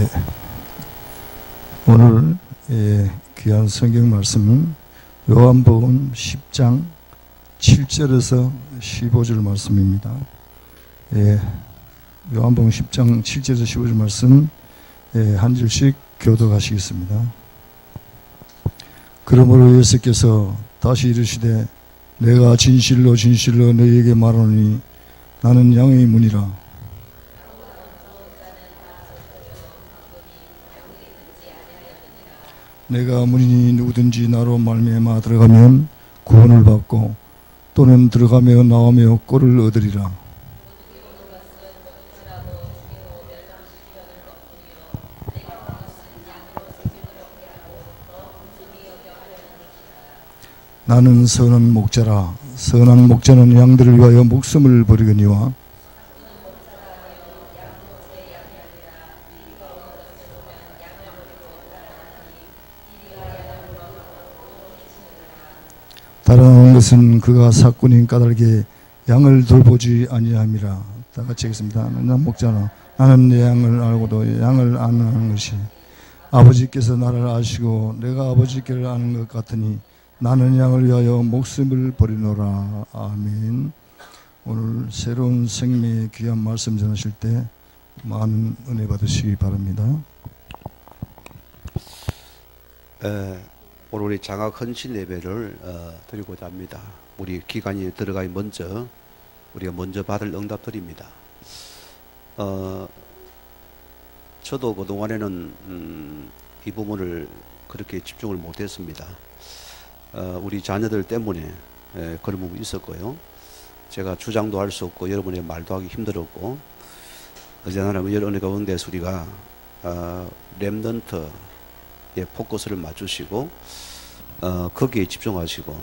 예, 오늘 귀한 성경 말씀은 요한복음 10장 7절에서 15절 말씀입니다. 요한복음 10장 7절에서 15절 말씀 한 절씩 교독하시겠습니다. 그러므로 예수께서 다시 이르시되 내가 진실로 진실로 너희에게 말하노니 나는 양의 문이라. 내가 문이니 누구든지 나로 말미암아 들어가면 구원을 받고 또는 들어가며 나오며 꼴을 얻으리라. 나는 선한 목자라. 선한 목자는 양들을 위하여 목숨을 버리거니와 다른 것은 그가 사꾼인 까닭에 양을 돌보지 아니함이라. 다 같이 하겠습니다. 나는 목자라. 나는 내 양을 알고도 양을 아는 것이 아버지께서 나를 아시고 내가 아버지께를 아는 것 같으니 나는 양을 위하여 목숨을 버리노라. 아멘. 오늘 새로운 생명의 귀한 말씀 전하실 때 많은 은혜 받으시기 바랍니다. 오늘 우리 장학 헌신 예배를 드리고자 합니다. 우리 기간이 들어가기 먼저 우리가 먼저 받을 응답드립니다. 저도 그동안에는 이 부분을 그렇게 집중을 못했습니다. 우리 자녀들 때문에 그런 부분이 있었고요. 제가 주장도 할 수 없고 여러분의 말도 하기 힘들었고 어제 하나님 여러 은혜 가운데서 우리가 렘넌트의 포커스를 맞추시고 거기에 집중하시고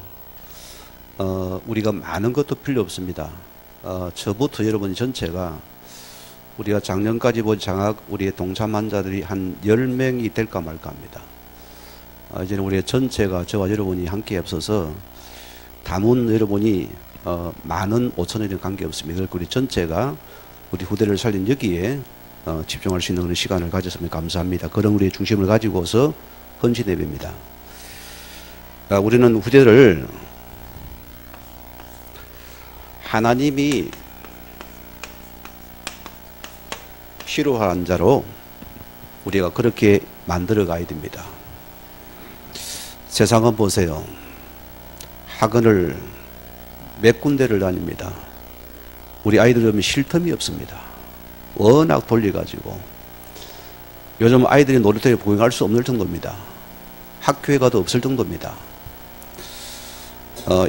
우리가 많은 것도 필요 없습니다. 저부터 여러분 전체가 우리가 작년까지 본 장학 우리의 동참 환자들이 한 10명이 될까 말까 합니다. 이제는 우리의 전체가 저와 여러분이 함께 없어서 담은 여러분이 많은 5천원이랑 관계없습니다. 그래서 우리 전체가 우리 후대를 살린 여기에 집중할 수 있는 그런 시간을 가졌으면 감사합니다. 그런 우리의 중심을 가지고서 헌신 예배입니다. 우리는 후대를 하나님이 필요한 자로 우리가 그렇게 만들어 가야 됩니다. 세상은 보세요. 학원을 몇 군데를 다닙니다. 우리 아이들은 쉴 틈이 없습니다. 워낙 돌려가지고 요즘 아이들이 놀이터에 보행할 수 없는 정도입니다. 학교에 가도 없을 정도입니다.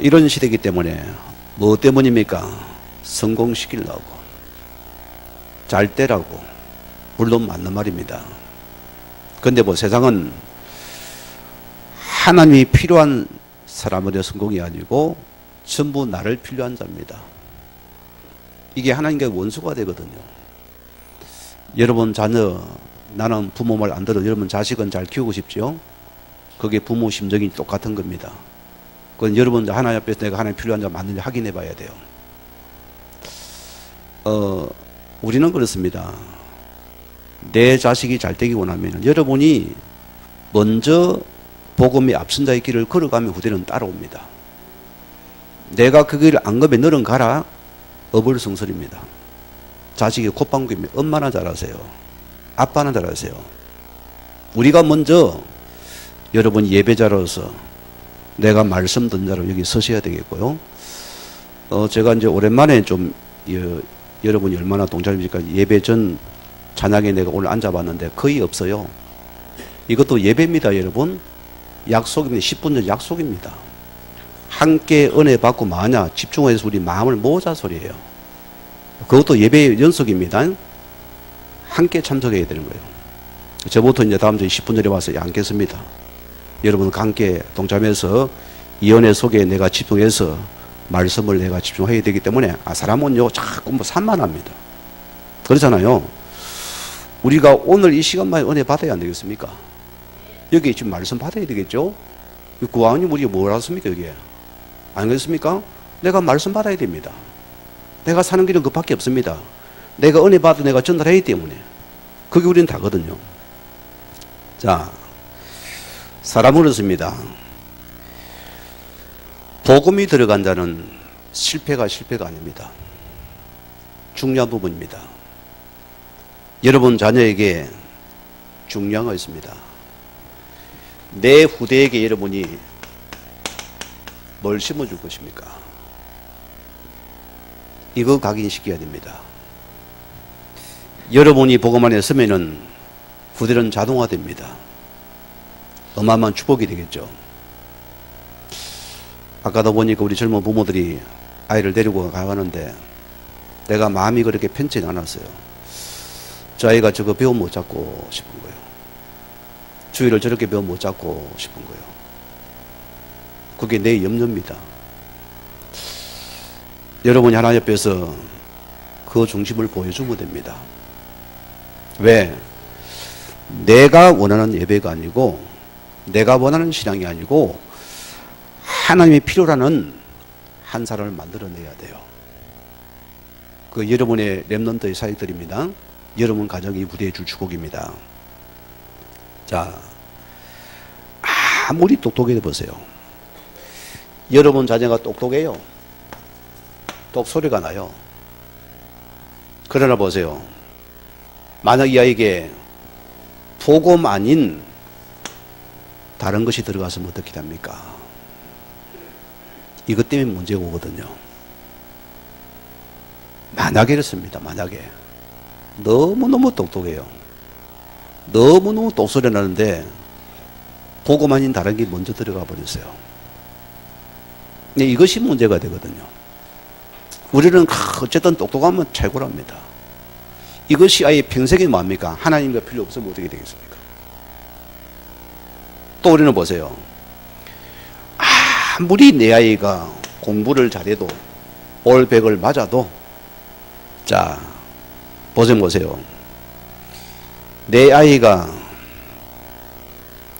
이런 시대이기 때문에 뭐 때문입니까? 성공시키려고 잘 되라고. 물론 맞는 말입니다. 그런데 뭐 세상은 하나님이 필요한 사람들의 성공이 아니고 전부 나를 필요한 자입니다. 이게 하나님과 원수가 되거든요. 여러분 자녀, 나는 부모 말 안 들어도 여러분 자식은 잘 키우고 싶죠? 그게 부모 심정이 똑같은 겁니다. 그건 여러분 하나님 앞에서 내가 하나님 필요한 자 맞는지 확인해 봐야 돼요. 우리는 그렇습니다. 내 자식이 잘 되기 원하면 여러분이 먼저 복음의 앞선 자의 길을 걸어가면 후대는 따라옵니다. 내가 그 길을 안 가면 너는 가라. 어불성설입니다. 자식이 콧방귀입니다. 엄마나 잘하세요. 아빠나 잘하세요. 우리가 먼저 여러분 예배자로서 내가 말씀 듣는 자로 여기 서셔야 되겠고요. 제가 이제 오랜만에 좀 여러분이 얼마나 동참입니까? 예배 전 찬양에 내가 오늘 앉아봤는데 거의 없어요. 이것도 예배입니다, 여러분. 약속입니다. 10분 전 약속입니다. 함께 은혜 받고 마냐 집중해서 우리 마음을 모으자 소리예요. 그것도 예배 연속입니다. 함께 참석해야 되는 거예요. 저부터 이제 다음 주에 10분 전에 와서 앉겠습니다. 여러분 함께 동참해서 이 은혜 속에 내가 집중해서 말씀을 내가 집중해야 되기 때문에 사람은요 자꾸 뭐 산만합니다. 그렇잖아요. 우리가 오늘 이 시간만에 은혜 받아야 안 되겠습니까? 여기 지금 말씀 받아야 되겠죠? 구하님 우리가 뭘 하십니까 여기에? 안 그렇습니까? 내가 말씀 받아야 됩니다. 내가 사는 길은 그밖에 없습니다. 내가 은혜 받아 내가 전달하기 때문에 그게 우리는 다거든요. 자, 사람으로서입니다. 복음이 들어간 자는 실패가 아닙니다. 중요한 부분입니다. 여러분 자녀에게 중요한 거 있습니다. 내 후대에게 여러분이 뭘 심어줄 것입니까? 이거 각인시켜야 됩니다. 여러분이 복음 안에 서면은 후대는 자동화됩니다. 어마어마한 축복이 되겠죠. 아까도 보니까 우리 젊은 부모들이 아이를 데리고 가가는데 내가 마음이 그렇게 편치 않았어요. 저 아이가 저거 배움 못 잡고 싶은 거예요. 주의를 저렇게 배움 못 잡고 싶은 거예요. 그게 내 염려입니다. 여러분이 하나님 옆에서 그 중심을 보여주면 됩니다. 왜? 내가 원하는 예배가 아니고 내가 원하는 신앙이 아니고 하나님이 필요라는 한 사람을 만들어내야 돼요. 그 여러분의 렘넌트의 사역들입니다. 여러분 가정이 부대해 줄 축복입니다. 자, 아무리 똑똑해도 보세요. 여러분 자녀가 똑똑해요. 똑소리가 나요. 그러나 보세요. 만약 이 아이에게 복음 아닌 다른 것이 들어가서면 어떻게 됩니까? 이것 때문에 문제가 오거든요. 만약에 이렇습니다. 만약에 너무너무 똑똑해요. 너무너무 똑소리 나는데 복음 아닌 다른 게 먼저 들어가 버렸어요. 근데 이것이 문제가 되거든요. 우리는 어쨌든 똑똑하면 최고랍니다. 이것이 아예 평생이 뭡니까? 하나님과 필요 없으면 어떻게 되겠습니까? 또 우리는 보세요. 아무리 내 아이가 공부를 잘해도 올 100을 맞아도 자 보세요. 내 아이가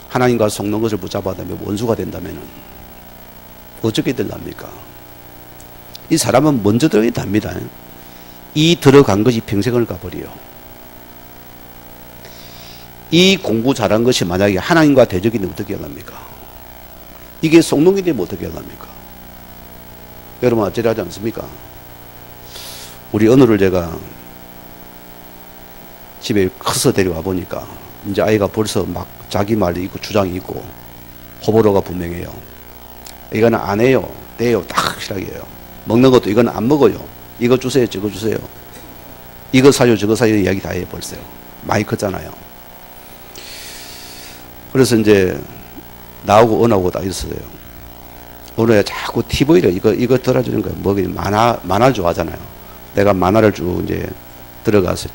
하나님과 속는 것을 붙잡아다면 원수가 된다면 어떻게 될랍니까? 이 사람은 먼저 들어가야 됩니다. 이 들어간 것이 평생을 가버려요. 이 공부 잘한 것이 만약에 하나님과 대적이 되면 어떻게 하랍니까? 이게 속는게 되면 어떻게 하랍니까? 여러분 아찔하지 않습니까? 우리 언어를 제가 집에 커서 데려와 보니까 이제 아이가 벌써 막 자기 말이 있고 주장이 있고 호불호가 분명해요. 이거는 안 해요. 돼요. 딱 확실하게 해요. 먹는 것도 이건 안 먹어요. 이거 주세요. 저거 주세요. 이거 사요. 저거 사요. 이야기 다 해요. 벌써요. 많이 컸잖아요. 그래서 이제 나하고 언하고 다 있어요. 언어야 자꾸 TV를 이거 들어주는 거예요. 뭐 만화를 좋아하잖아요. 내가 만화를 쭉 이제 들어가서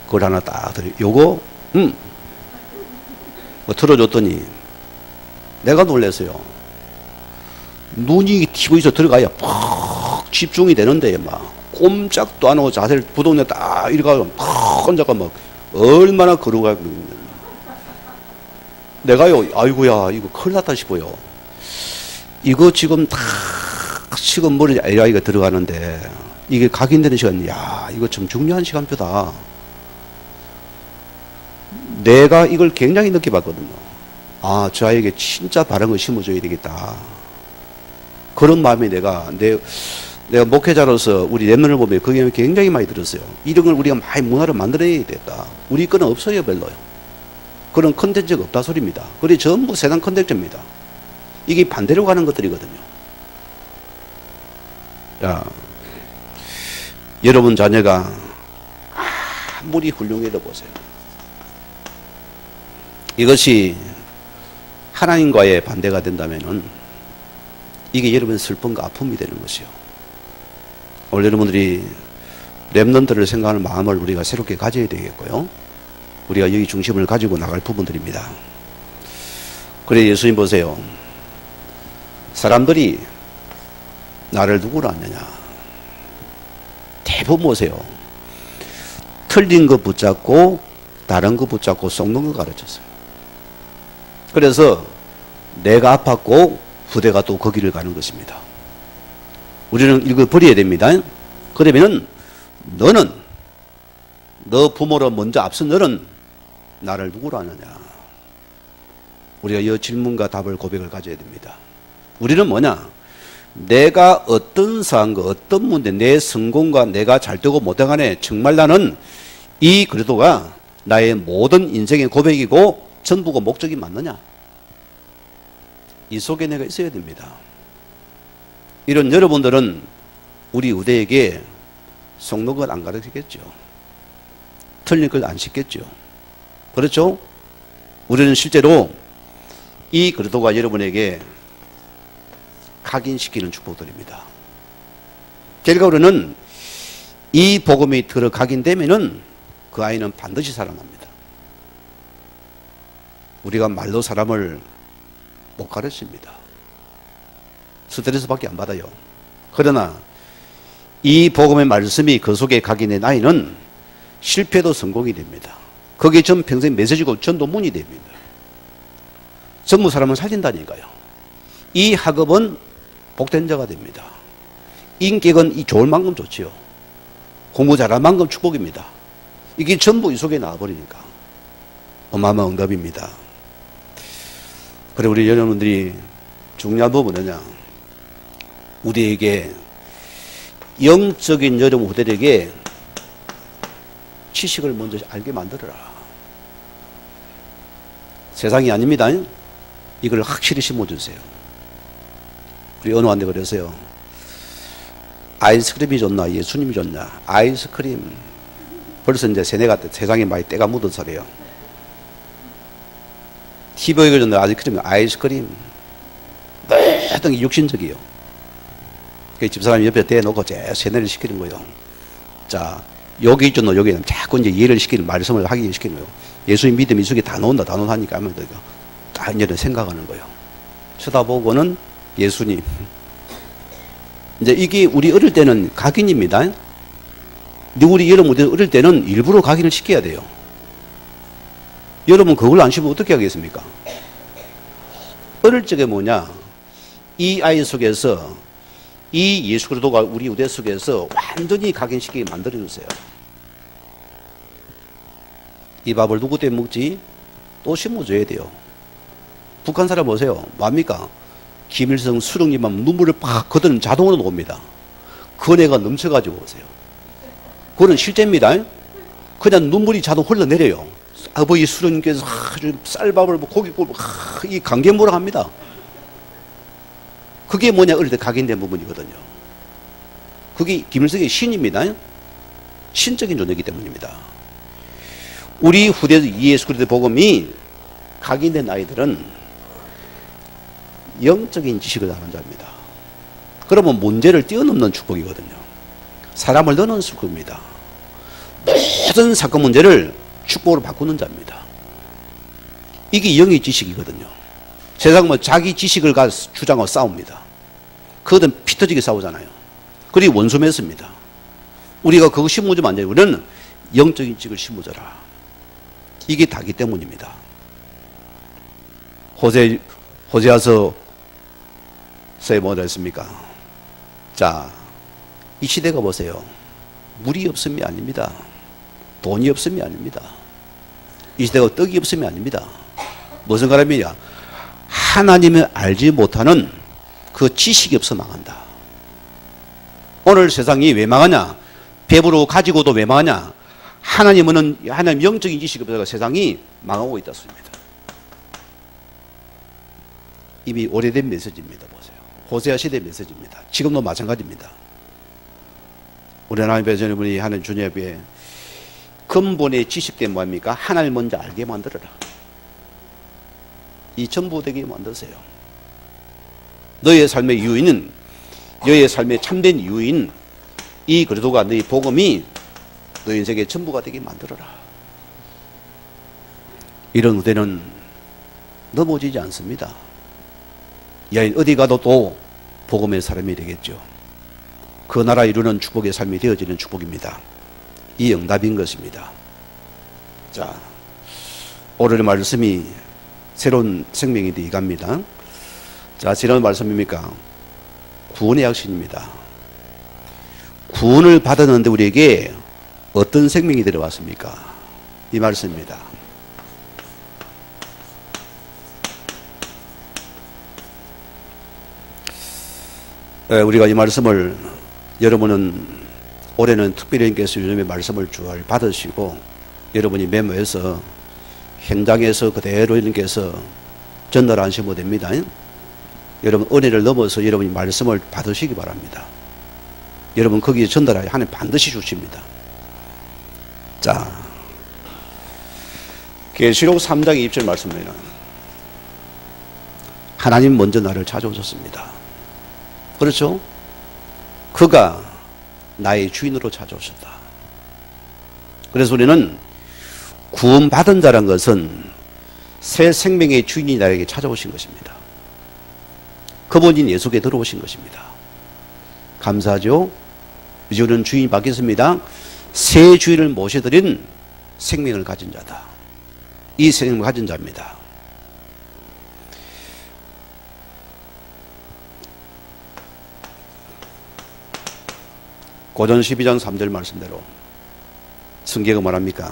그걸 하나 딱 요거 뭐 틀어줬더니 내가 놀랐어요. 눈이 TV에서 들어가야 팍 집중이 되는데 막 꼼짝도 안 하고 자세를 부동네 딱 이래가지고 팍 혼자가 막 얼마나 거루가 내가요 아이고야 이거 큰일 났다 싶어요. 이거 지금 다 지금 머리 AI가 들어가는데 이게 각인되는 시간, 야 이거 좀 중요한 시간표다. 내가 이걸 굉장히 늦게 봤거든요. 아, 저 아이에게 진짜 바른 걸 심어줘야 되겠다. 그런 마음이 내가 목회자로서 우리 랩런을 보면 그게 굉장히 많이 들었어요. 이런 걸 우리가 많이 문화를 만들어야 되겠다. 우리 거는 없어요, 별로요. 그런 컨텐츠가 없다 소리입니다. 그게 전부 세상 컨텐츠입니다. 이게 반대로 가는 것들이거든요. 자, 여러분 자녀가 아무리 훌륭해도 보세요. 이것이 하나님과의 반대가 된다면은 이게 여러분 슬픔과 아픔이 되는 것이요. 오늘 여러분들이 렘넌트를 생각하는 마음을 우리가 새롭게 가져야 되겠고요. 우리가 여기 중심을 가지고 나갈 부분들입니다. 그래 예수님 보세요. 사람들이 나를 누구로 아느냐. 대부분 보세요. 틀린 거 붙잡고 다른 거 붙잡고 썩는 거 가르쳤어요. 그래서 내가 아팠고 후대가 또 거기를 가는 것입니다. 우리는 이걸 버려야 됩니다. 그러면은 너는 너 부모로 먼저 앞선 너는 나를 누구로 아느냐. 우리가 이 질문과 답을 고백을 가져야 됩니다. 우리는 뭐냐? 내가 어떤 상황과 어떤 문제, 내 성공과 내가 잘되고 못되고 간에 정말 나는 이 그리스도가 나의 모든 인생의 고백이고 전부가 목적이 맞느냐? 이 속에 내가 있어야 됩니다. 이런 여러분들은 우리 의대에게 속는 걸 안 가르치겠죠. 틀린 걸 안 시켰죠. 그렇죠? 우리는 실제로 이 그리스도가 여러분에게 각인시키는 축복드립니다. 결과로는 이 복음이 들어 각인되면은 그 아이는 반드시 살아납니다. 우리가 말로 사람을 못 가르칩니다. 스트레스밖에 안 받아요. 그러나 이 복음의 말씀이 그 속에 각인된 아이는 실패도 성공이 됩니다. 그게 전 평생 메시지고 전도문이 됩니다. 전부 사람을 살린다니까요. 이 학업은 복된 자가 됩니다. 인격은 이 좋을 만큼 좋지요. 공부 잘할 만큼 축복입니다. 이게 전부 이 속에 나와버리니까 어마어마한 응답입니다. 그래 우리 여러분들이 중요한 부분은 뭐냐? 우리에게 영적인 여러분 후대에게 지식을 먼저 알게 만들어라. 세상이 아닙니다. 이걸 확실히 심어주세요. 우리 어느 한테 그랬어요. 아이스크림이 좋나 예수님이 좋나? 아이스크림. 벌써 이제 세뇌가 세상에 많이 때가 묻은 소리예요. TV가 좋나 아이스크림. 하여튼 육신적이에요. 그 집사람이 옆에 대놓고 제 세뇌를 시키는 거예요. 자, 여기 있죠, 여기는 자꾸 이제 이해를 시키는 말씀을 하기 시키는 거예요. 예수님 믿음이 속에 다 나온다니까 하면 다 이제 생각하는 거예요. 쳐다보고는 예수님. 이제 이게 우리 어릴 때는 각인입니다. 근데 우리 여러분들 어릴 때는 일부러 각인을 시켜야 돼요. 여러분 그걸 안 시키면 어떻게 하겠습니까? 어릴 적에 뭐냐? 이 아이 속에서 이 예수 그리스도가 우리 우대 속에서 완전히 각인시키게 만들어주세요. 이 밥을 누구 때문에 먹지? 또 심어줘야 돼요. 북한 사람 보세요. 뭡니까? 김일성 수령님만 눈물을 팍 거두면 자동으로 옵니다. 건해가 넘쳐가지고 오세요. 그건 실제입니다. 그냥 눈물이 자동 흘러내려요. 아버지 수령님께서 아주 쌀밥을 고기 굽고 이 감개무량 합니다. 그게 뭐냐? 어릴 때 각인된 부분이거든요. 그게 김일성의 신입니다. 신적인 존재이기 때문입니다. 우리 후대 예수 그리스도의 복음이 각인된 아이들은 영적인 지식을 아는 자입니다. 그러면 문제를 뛰어넘는 축복이거든요. 사람을 넣는 축복입니다. 모든 사건 문제를 축복으로 바꾸는 자입니다. 이게 영의 지식이거든요. 세상 뭐 자기 지식을 주장하고 싸웁니다. 그거는 피 터지게 싸우잖아요. 그리고 원수 맺습니다. 우리가 그거 심어주면 안 돼요. 우리는 영적인 지식을 심어줘라. 이게 다기 때문입니다. 호세아서에 뭐라 했습니까? 자, 이 시대가 보세요. 물이 없음이 아닙니다. 돈이 없음이 아닙니다. 이 시대가 떡이 없음이 아닙니다. 무슨 가람이냐? 하나님을 알지 못하는 그 지식이 없어 망한다. 오늘 세상이 왜 망하냐? 배부르고 가지고도 왜 망하냐? 하나님 영적인 지식이 없어서 세상이 망하고 있다습니다. 이미 오래된 메시지입니다. 보세요. 호세아 시대 메시지입니다. 지금도 마찬가지입니다. 우리 하나님 여러분이 하는 주님 앞에 근본의 지식된 뭐입니까? 하나님을 먼저 알게 만들어라. 이 전부 되게 만드세요. 너의 삶의 이유인, 너의 삶의 참된 이유인 이 그리스도가 너의 복음이 너의 인생의 전부가 되게 만들어라. 이런 의대는 넘어지지 않습니다. 야, 어디 가도 또 복음의 사람이 되겠죠. 그 나라 이루는 축복의 삶이 되어지는 축복입니다. 이 응답인 것입니다. 자, 오늘의 말씀이 새로운 생명이 되어갑니다. 자, 지난 말씀입니까? 구원의 약신입니다. 구원을 받았는데 우리에게 어떤 생명이 들어왔습니까? 이 말씀입니다. 우리가 이 말씀을 여러분은 올해는 특별히님께서 요즘에 말씀을 잘 받으시고 여러분이 메모해서 현장에서 그대로 님께서 전달하시면 됩니다. 여러분 은혜를 넘어서 여러분이 말씀을 받으시기 바랍니다. 여러분 거기에 전달하여 하나님 반드시 주십니다. 자, 계시록 3장 20절 말씀입니다. 하나님 먼저 나를 찾아오셨습니다. 그렇죠? 그가 나의 주인으로 찾아오셨다. 그래서 우리는 구원받은 자란 것은 새 생명의 주인이 나에게 찾아오신 것입니다. 그분이 내 속에 들어오신 것입니다. 감사하죠? 이제 우리는 주인이 바뀌었습니다. 새 주인을 모셔드린 생명을 가진 자다. 이 생명을 가진 자입니다. 고전 12장 3절 말씀대로 성경은 말합니까?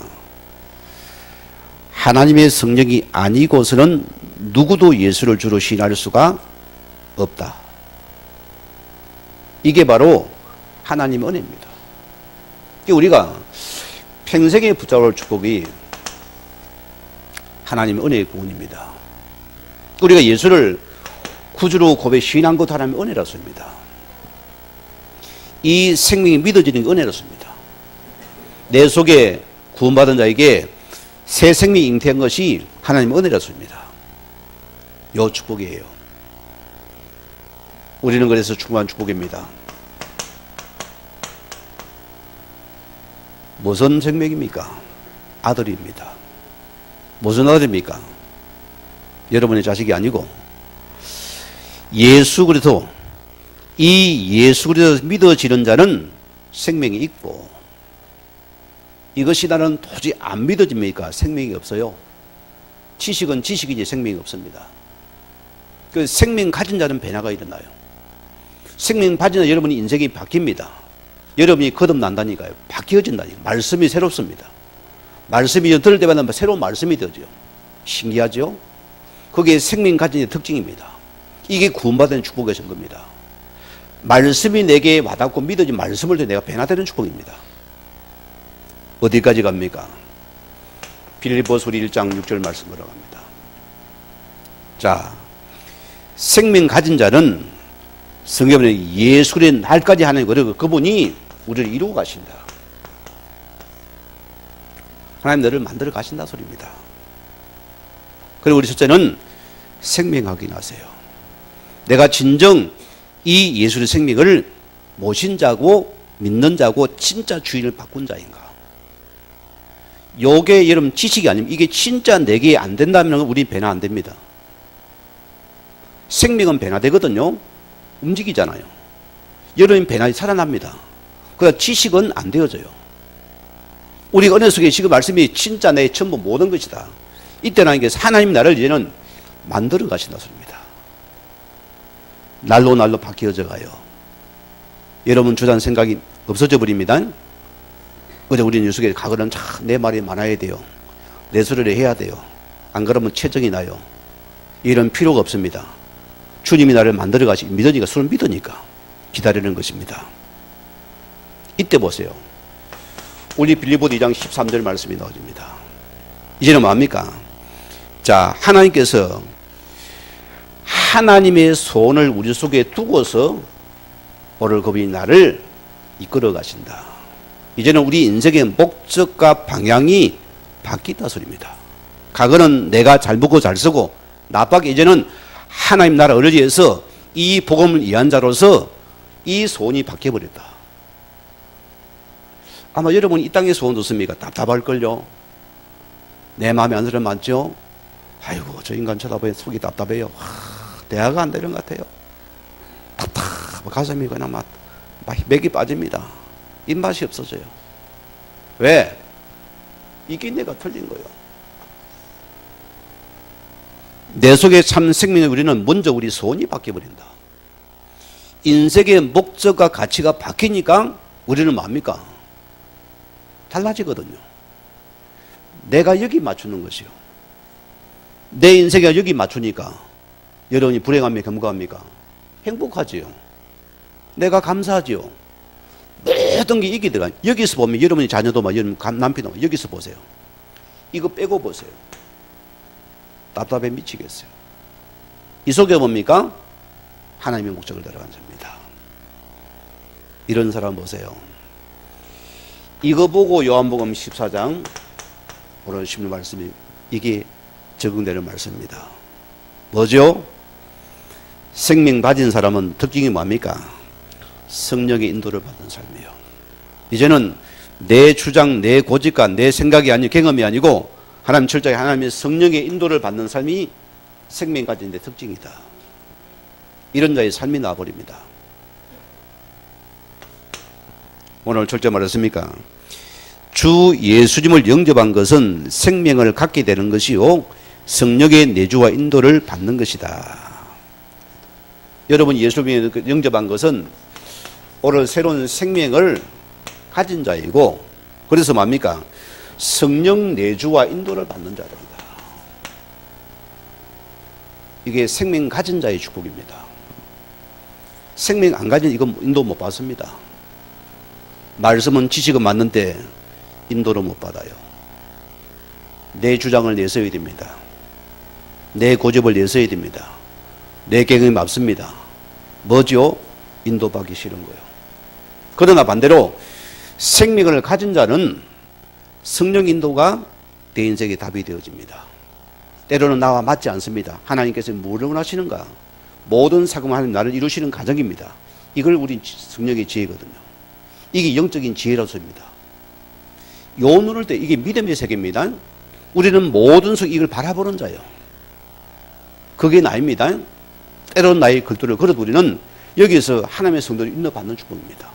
하나님의 성령이 아니고서는 누구도 예수를 주로 시인할 수가 없다. 이게 바로 하나님의 은혜입니다. 우리가 평생에 붙잡을 축복이 하나님의 은혜의 구원입니다. 우리가 예수를 구주로 고백 시인한 것 하나님의 은혜라서입니다. 이 생명이 믿어지는 게 은혜라서입니다. 내 속에 구원받은 자에게 새 생명이 잉태한 것이 하나님의 은혜라서입니다. 요 축복이에요. 우리는 그래서 충만한 축복입니다. 무슨 생명입니까? 아들입니다. 무슨 아들입니까? 여러분의 자식이 아니고 예수 그리스도, 이 예수 그리스도 믿어지는 자는 생명이 있고, 이것이 나는 도저히 안 믿어집니까? 생명이 없어요. 지식은 지식이지 생명이 없습니다. 그 생명 가진 자는 변화가 일어나요. 생명 가진 자 여러분이 인생이 바뀝니다. 여러분이 거듭난다니까요. 바뀌어진다니까요. 말씀이 새롭습니다. 말씀이 들을 때마다 새로운 말씀이 되죠. 신기하죠? 그게 생명 가진 자의 특징입니다. 이게 구원받은 축복의 증거입니다. 말씀이 내게 와닿고 믿어진 말씀을 통해 내가 변화되는 축복입니다. 어디까지 갑니까? 빌립보서 1장 6절 말씀으로 갑니다. 자, 생명 가진 자는 성경에 예수의 날까지 하는 거를 그분이 우리를 이루고 가신다. 하나님 너를 만들어 가신다 소리입니다. 그리고 우리 첫째는 생명 확인하세요. 내가 진정 이 예수의 생명을 모신 자고 믿는 자고 진짜 주인을 바꾼 자인가? 요게 여러분 지식이 아니면 이게 진짜 내게 안 된다면 우리 변화 안 됩니다. 생명은 변화되거든요. 움직이잖아요. 여러분 변화가 살아납니다. 그러나 지식은 안 되어져요. 우리가 은혜 속에 지금 말씀이 진짜 내 전부 모든 것이다. 이때는 하나님 나를 이제는 만들어 가신다 소리입니다. 날로 날로 바뀌어져 가요. 여러분 주단 생각이 없어져 버립니다. 어제 우리는 뉴스에 가거는 내 말이 많아야 돼요. 내 소리를 해야 돼요. 안 그러면 체증이 나요. 이런 필요가 없습니다. 주님이 나를 만들어 가시 믿으니까 술을 믿으니까 기다리는 것입니다. 이때 보세요. 우리 빌립보서 2장 13절 말씀이 나옵니다. 이제는 뭡니까? 자, 하나님께서 하나님의 소원을 우리 속에 두고서 오늘 그분이 나를 이끌어 가신다. 이제는 우리 인생의 목적과 방향이 바뀌다 소리입니다. 과거는 내가 잘 먹고 잘 쓰고 나밖에 이제는 하나님 나라 의지에서 이 복음을 이해한 자로서 이 소원이 바뀌어버렸다. 아마 여러분이 이 땅에 소원 뒀습니까? 답답할걸요. 내 마음에 안 들어 맞죠? 아이고 저 인간 쳐다보니 속이 답답해요. 대화가 안 되는 것 같아요. 답답 가슴이 그냥 막 맥이 빠집니다. 입맛이 없어져요. 왜? 이게 내가 틀린 거예요. 내 속에 참 생명의 우리는 먼저 우리 소원이 바뀌어버린다. 인생의 목적과 가치가 바뀌니까 우리는 뭡니까? 달라지거든요. 내가 여기 맞추는 것이요. 내 인생이 여기 맞추니까 여러분이 불행합니까? 행복합니까? 행복하지요. 내가 감사하지요. 모든 게 이게 들어가. 여기서 보면 여러분이 자녀도 여러분 남편도 여기서 보세요. 이거 빼고 보세요. 답답해 미치겠어요. 이 속에 뭡니까? 하나님의 목적을 들어간 자입니다. 이런 사람 보세요. 이거 보고 요한복음 14장 오늘 16 말씀이 이게 적용되는 말씀입니다. 뭐죠? 생명 가진 사람은 특징이 뭡니까? 성령의 인도를 받는 삶이에요. 이제는 내 주장, 내 고집과 내 생각이 아니고 경험이 아니고 하나님 철저히 하나님의 성령의 인도를 받는 삶이 생명 가진 데 특징이다. 이런 자의 삶이 나와버립니다. 오늘 철저히 말했습니까? 주 예수님을 영접한 것은 생명을 갖게 되는 것이요 성령의 내주와 인도를 받는 것이다. 여러분 예수님을 영접한 것은 오늘 새로운 생명을 가진 자이고 그래서 뭡니까? 성령 내주와 인도를 받는 자입니다. 이게 생명 가진 자의 축복입니다. 생명 안 가진 이건 인도 못 받습니다. 말씀은 지식은 맞는데 인도를 못 받아요. 내 주장을 내세워야 됩니다. 내 고집을 내세워야 됩니다. 내 경험이 맞습니다. 뭐죠? 인도받기 싫은 거예요. 그러나 반대로 생명을 가진 자는 성령 인도가 내 인생의 답이 되어집니다. 때로는 나와 맞지 않습니다. 하나님께서 무엇을 원하시는가? 모든 사금 하나님 나를 이루시는 가정입니다. 이걸 우리 성령의 지혜거든요. 이게 영적인 지혜로서입니다. 요 눈을 때 이게 믿음의 세계입니다. 우리는 모든 이걸 바라보는 자예요. 그게 나입니다. 때로는 나의 글들을 걸어도 우리는 여기서 하나님의 성도를 인도받는 축복입니다.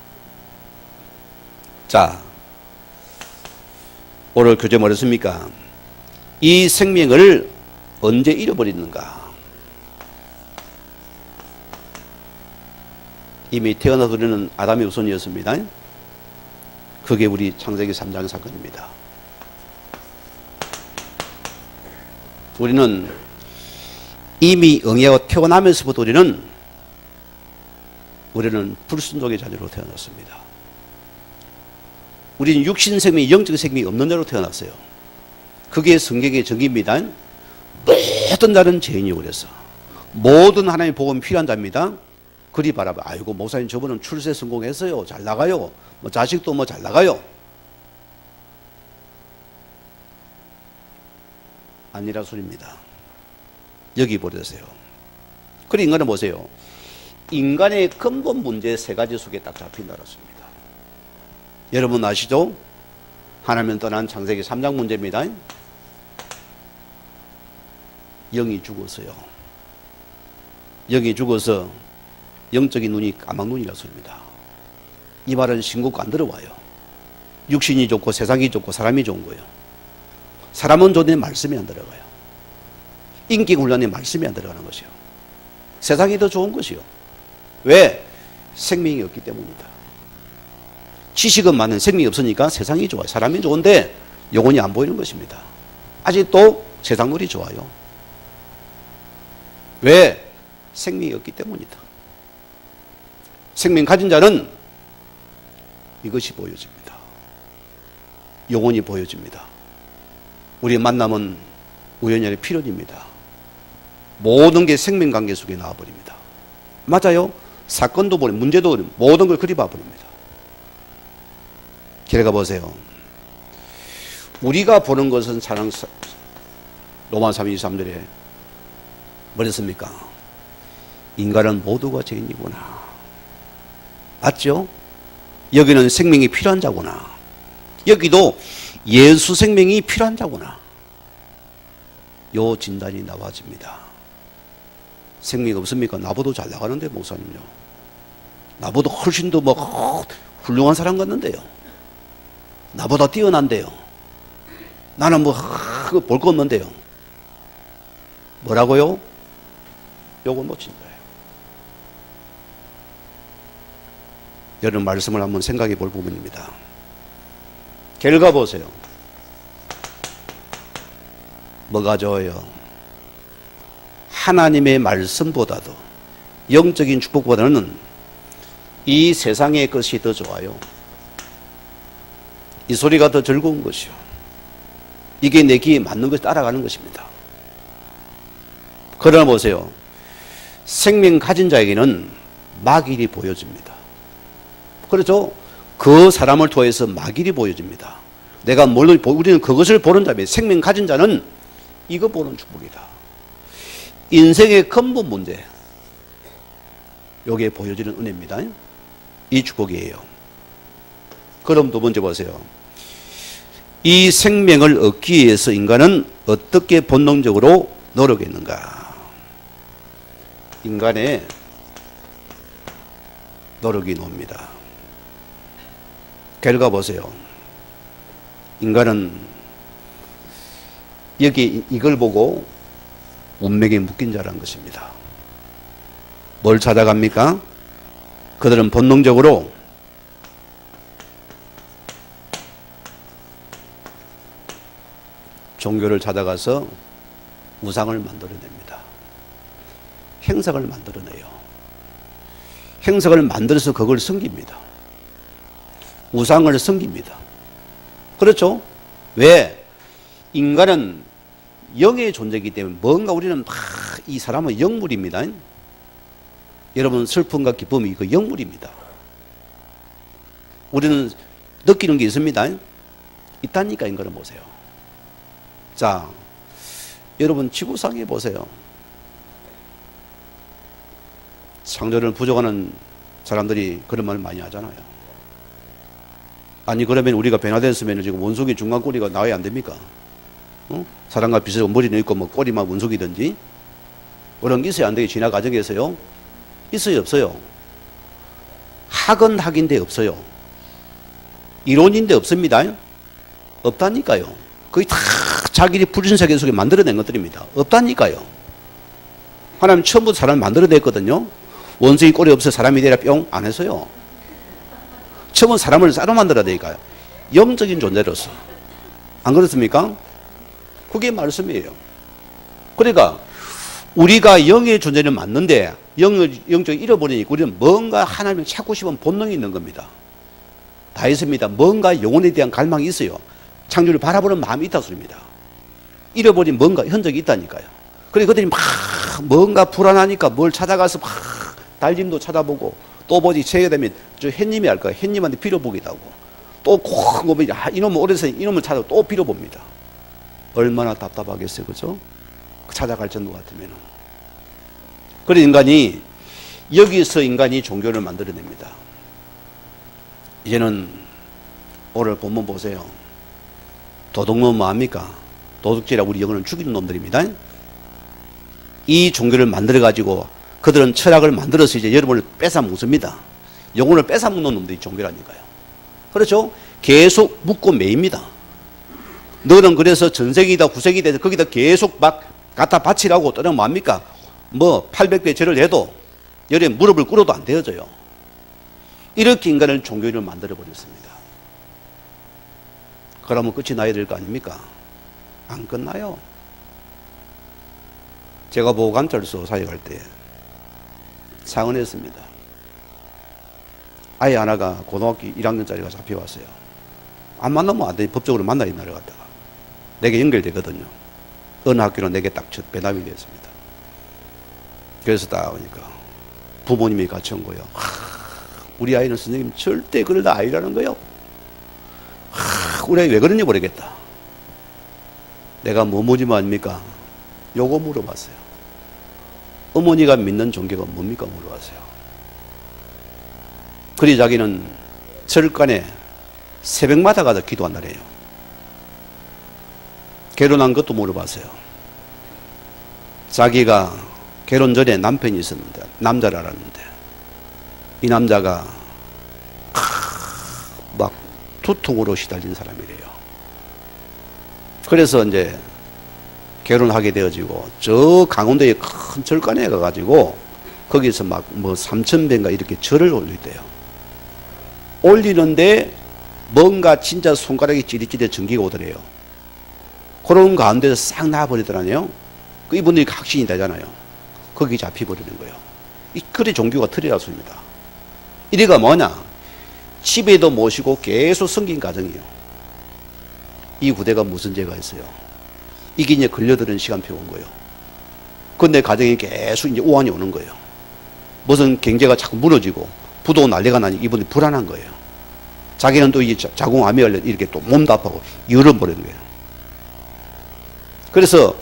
자, 오늘 교재 뭐랬습니까? 이 생명을 언제 잃어버리는가? 이미 태어나서 우리는 아담의 후손이었습니다. 그게 우리 창세기 3장 사건입니다. 우리는 이미 응애하고 태어나면서부터 우리는 불순종의 자녀로 태어났습니다. 우리는 육신 생명이 영적 생명이 없는 자로 태어났어요. 그게 성경의 정의입니다. 모든 자는 죄인이고 그래서 모든 하나님의 복음이 필요한 자입니다. 그리 바라봐. 아이고 목사님 저분은 출세 성공했어요. 잘 나가요. 뭐 자식도 뭐 잘 나가요. 아니라 소리입니다. 여기 보세요. 그리고 인간은 보세요. 인간의 근본 문제 세 가지 속에 딱 잡힌다 그렇습니다. 여러분 아시죠? 하나님은 떠난 창세기 3장 문제입니다. 영이 죽었어요. 영이 죽어서 영적인 눈이 까막눈이라 소리입니다. 이 말은 신곡 안 들어와요. 육신이 좋고 세상이 좋고 사람이 좋은 거예요. 사람은 좋은데 말씀이 안 들어가요. 인기 훈련에 말씀이 안 들어가는 것이요. 세상이 더 좋은 것이요. 왜? 생명이 없기 때문입니다. 지식은 많은 생명이 없으니까 세상이 좋아요. 사람이 좋은데 영혼이 안 보이는 것입니다. 아직도 세상물이 좋아요. 왜? 생명이 없기 때문이다. 생명 가진 자는 이것이 보여집니다. 영혼이 보여집니다. 우리의 만남은 우연이 아니라 필연입니다. 모든 게 생명관계 속에 나와버립니다. 맞아요. 사건도 보니 문제도 보니 모든 걸 그리 봐버립니다. 길어가 보세요. 우리가 보는 것은 로마 3:23절에 뭐랬습니까? 인간은 모두가 죄인이구나. 맞죠? 여기는 생명이 필요한 자구나. 여기도 예수 생명이 필요한 자구나. 요 진단이 나와집니다. 생명이 없습니까? 나보다 잘 나가는데 목사님요. 나보다 훨씬 더 훌륭한 사람 같는데요. 나보다 뛰어난데요. 나는 볼 거 없는데요. 뭐라고요? 요거 놓친 거예요. 여러분 말씀을 한번 생각해 볼 부분입니다. 결과 보세요. 뭐가 좋아요? 하나님의 말씀보다도 영적인 축복보다는 이 세상의 것이 더 좋아요. 이 소리가 더 즐거운 것이요. 이게 내 귀에 맞는 것이 따라가는 것입니다. 그러나 보세요. 생명 가진 자에게는 막일이 보여집니다. 그렇죠? 그 사람을 통해서 막일이 보여집니다. 내가 우리는 그것을 보는 자면 생명 가진 자는 이거 보는 축복이다. 인생의 근본 문제, 여기에 보여지는 은혜입니다. 이 축복이에요. 그럼 두 번째 보세요. 이 생명을 얻기 위해서 인간은 어떻게 본능적으로 노력했는가? 인간의 노력이 나옵니다. 결과 보세요. 인간은 여기 이걸 보고 운명에 묶인 자라는 것입니다. 뭘 찾아갑니까? 그들은 본능적으로 종교를 찾아가서 우상을 만들어냅니다. 행석을 만들어내요. 행석을 만들어서 그걸 섬깁니다. 우상을 섬깁니다. 그렇죠? 왜? 인간은 영의 존재이기 때문에 뭔가 우리는 이 사람은 영물입니다. 여러분 슬픔과 기쁨이 그 영물입니다. 우리는 느끼는 게 있습니다. 있다니까 인간은 보세요. 자, 여러분 지구상에 보세요. 창조를 부족하는 사람들이 그런 말 많이 하잖아요. 아니 그러면 우리가 변화됐으면 지금 원숭이 중간 꼬리가 나와야 안 됩니까? 사람과 비슷하고 머리는 있고 뭐 꼬리만 원숭이든지 그런 게 있어야 안 되게 진화 과정에서요. 있어요 없어요? 학은 학인데 없어요. 이론인데 없습니다. 없다니까요. 거의 다 자기들이 부르신 세계 속에 만들어낸 것들입니다. 없다니까요. 하나님 처음부터 사람을 만들어냈거든요. 원숭이 꼬리 없어 사람이 되라 뿅 안 했어요. 처음은 사람을 따로 만들어내니까요. 영적인 존재로서. 안 그렇습니까? 그게 말씀이에요. 그러니까 우리가 영의 존재는 맞는데 영적으로 잃어버리니까 우리는 뭔가 하나님을 찾고 싶은 본능이 있는 겁니다. 다 있습니다. 뭔가 영혼에 대한 갈망이 있어요. 창조를 바라보는 마음이 있다 소리입니다. 잃어버린 뭔가 흔적이 있다니까요. 그래 그들이 막 뭔가 불안하니까 뭘 찾아가서 막 달님도 찾아보고 또 보지 체가 되면 저 햇님이 할 거야. 햇님한테 빌어보기도 하고 또 콕 보면 이놈은 오래서 이놈을 찾아 또 빌어봅니다. 얼마나 답답하겠어요, 그죠? 찾아갈 정도 같으면. 그래 인간이 여기서 인간이 종교를 만들어냅니다. 이제는 오늘 본문 보세요. 도둑놈 뭐합니까? 도둑질하고 우리 영혼을 죽이는 놈들입니다. 이 종교를 만들어가지고 그들은 철학을 만들어서 이제 여러분을 뺏어먹습니다. 영혼을 뺏어먹는 놈들이 종교라니까요. 그렇죠? 계속 묶고 매입니다. 너는 그래서 전세기다 구세기 돼서 거기다 계속 막 갖다 바치라고 또는 뭐합니까? 뭐 800배 절을 해도 열에 무릎을 꿇어도 안 되어져요. 이렇게 인간을 종교를 만들어버렸습니다. 그러면 끝이 나야 될 거 아닙니까? 안 끝나요. 제가 보호감찰소 사역할 때 상언했습니다. 아이 하나가 고등학교 1학년짜리가 잡혀왔어요. 안 만나면 안 돼. 법적으로 만나야 나를 갖다가. 내게 연결되거든요. 어느 학교는 내게 딱 배납이 됐습니다. 그래서 딱 오니까 부모님이 같이 온 거예요. 우리 아이는 선생님 절대 그러다 아이라는 거예요. 우리 아이 왜 그런지 모르겠다. 내가 뭐 묻으면 아닙니까? 요거 물어봤어요. 어머니가 믿는 종교가 뭡니까? 물어봤어요. 그리 자기는 절간에 새벽마다 가서 기도한다래요. 결혼한 것도 물어봤어요. 자기가 결혼 전에 남편이 있었는데 남자를 알았는데 이 남자가 막 두통으로 시달린 사람이래요. 그래서 이제 결혼하게 되어지고 저 강원도에 큰 절간에 가가지고 거기서 막 뭐 3,000배인가 이렇게 절을 올리대요. 올리는데 뭔가 진짜 손가락이 찌릿찌릿 전기가 오더래요. 그런 가운데서 싹 나와버리더라네요. 그 이분들이 확신이 되잖아요. 거기 잡혀버리는 거예요. 이 그래 종교가 틀이라서입니다. 이래가 뭐냐? 집에도 모시고 계속 섬긴 가정이에요. 이 부대가 무슨 죄가 있어요? 이게 이제 걸려드는 시간표가 온 거예요. 근데 가정이 계속 이제 우환이 오는 거예요. 무슨 경제가 자꾸 무너지고 부도 난리가 나니 이분이 불안한 거예요. 자기는 또 이제 자궁암이 걸려 이렇게 또 몸도 아프고 잃어버리는 거예요. 그래서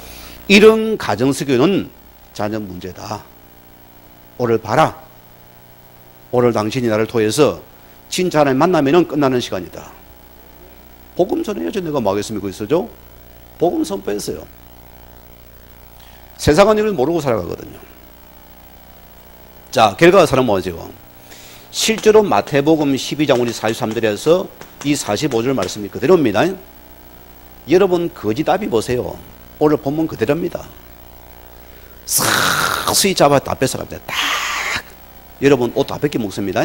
이런 가정 설교는 자녀 문제다. 오늘 봐라. 오늘 당신이 나를 통해서 진짜 하나님 만나면은 끝나는 시간이다. 복음 전해야죠. 내가 뭐 하겠습니까? 거기서죠? 복음 선포했어요. 세상은 이걸 모르고 살아가거든요. 자, 결과가 사람 뭐죠? 실제로 마태복음 12장 우리 43절에서 이 45절 말씀이 그대로입니다. 여러분 거지답이 보세요. 오늘 본문 그대로입니다. 사수히 잡아 다 뺏어갑니다. 딱 여러분 옷 다 뺏겨 먹습니다.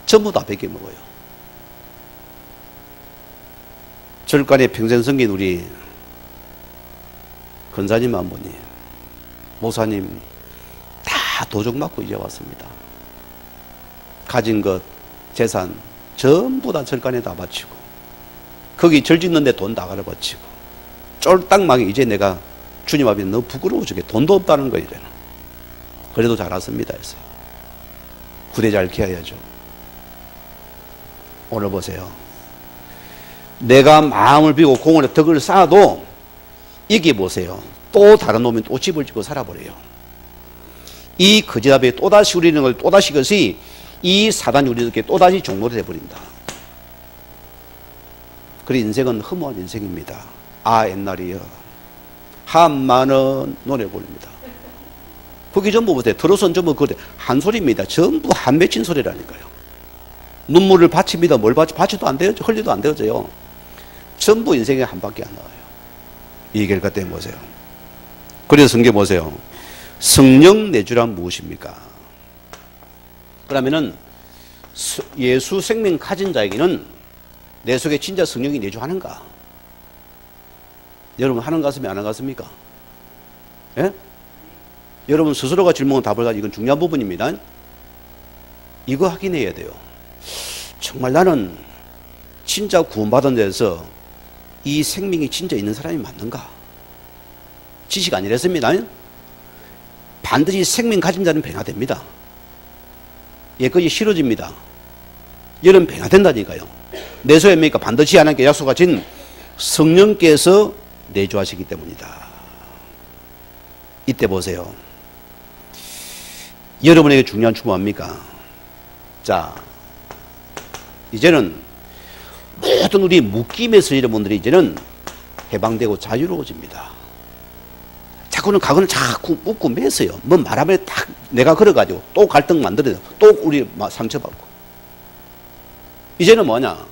전부 다 뺏겨 먹어요. 절간에 평생 섬긴 우리 권사님 한 분이 목사님 다 도적 맞고 이제 왔습니다. 가진 것, 재산 전부 다 절간에 다 바치고 거기 절 짓는데 돈 다 갈아바치고 쫄딱망이 이제 내가 주님 앞에 너무 부끄러워 죽게 돈도 없다는 거 이제는. 그래도 잘 왔습니다 했어요. 구대 잘 키워야죠. 오늘 보세요. 내가 마음을 비고 공원에 덕을 쌓아도 이게 보세요. 또 다른 놈이 또 집을 짓고 살아버려요. 이 거지답에 또다시 우리는 걸 또다시 것이 이 사단이 우리에게 또다시 종로를 해버린다. 그래 인생은 허무한 인생입니다. 아 옛날이요. 한마는 노래 부릅니다. 그게 전부 보세요. 들어선 전부 그래 한 소리입니다. 전부 한 맺힌 소리라니까요. 눈물을 바칩니다. 뭘 바쳐도 안 되어져. 흘리도 안 되어져요. 전부 인생에 한 바퀴 안 나와요. 이 결과 때문에 보세요. 그래서 성경 보세요. 성령 내주란 무엇입니까? 그러면은 예수 생명 가진 자에게는 내 속에 진짜 성령이 내주하는가? 여러분 하는 가슴이 안 하는 가슴입니까? 예? 여러분 스스로가 질문한 답을 가지고 이건 중요한 부분입니다. 이거 확인해야 돼요. 정말 나는 진짜 구원받은 데서 이 생명이 진짜 있는 사람이 맞는가? 지식 아니랬습니다. 반드시 생명 가진 자는 변화됩니다. 예것이 싫어집니다. 여러분 변화된다니까요. 내 속에 뭡니까? 반드시 하나님께 약속하신 성령께서 내주하시기 때문이다. 이때 보세요. 여러분에게 중요한 충고합니까? 자, 이제는 모든 우리 묶임에서 여러분들이 이제는 해방되고 자유로워집니다. 자꾸는 가거는 자꾸 묶고 매서요. 뭐 말하면 딱 내가 걸어가지고 또 갈등 만들어요. 또 우리 상처받고. 이제는 뭐냐?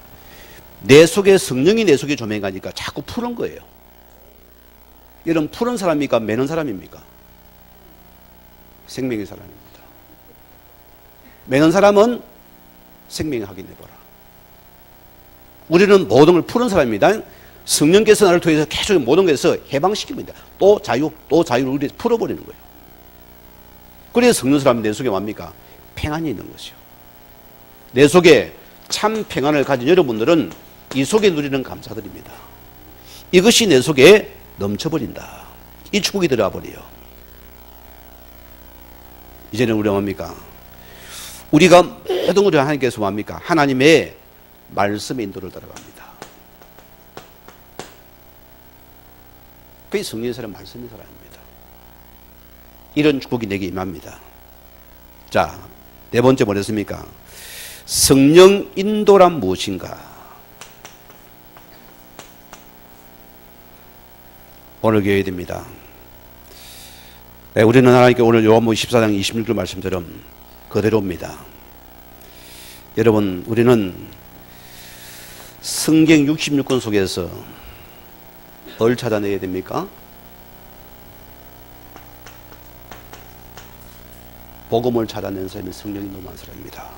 내 속에 성령이 내 속에 조명하니까 자꾸 푸는 거예요. 여러분 푸는 사람입니까? 매는 사람입니까? 생명의 사람입니다. 매는 사람은 생명을 확인해보라. 우리는 모든 걸 푸는 사람입니다. 성령께서 나를 통해서 계속 모든 것에서 해방시킵니다. 또 자유를 우리 풀어버리는 거예요. 그래서 성령 사람이 내 속에 뭡니까? 평안이 있는 것이요. 내 속에 참 평안을 가진 여러분들은 이 속에 누리는 감사드립니다. 이것이 내 속에 넘쳐버린다. 이 축복이 들어와 버려요. 이제는 우리가 뭡니까? 우리가 모든 것을 하나님께서 뭡니까? 하나님의 말씀의 인도를 따라갑니다. 그게 성령의 사람, 말씀의 사람입니다. 이런 축복이 내게 임합니다. 자, 네 번째 뭐랬습니까? 성령 인도란 무엇인가? 오늘 교회입니다. 네, 우리는 하나님께 오늘 요한복음 14장 26절 말씀처럼 그대로입니다. 여러분, 우리는 성경 66권 속에서 뭘 찾아내야 됩니까? 복음을 찾아낸 사람이 성령이 너무한 사람입니다.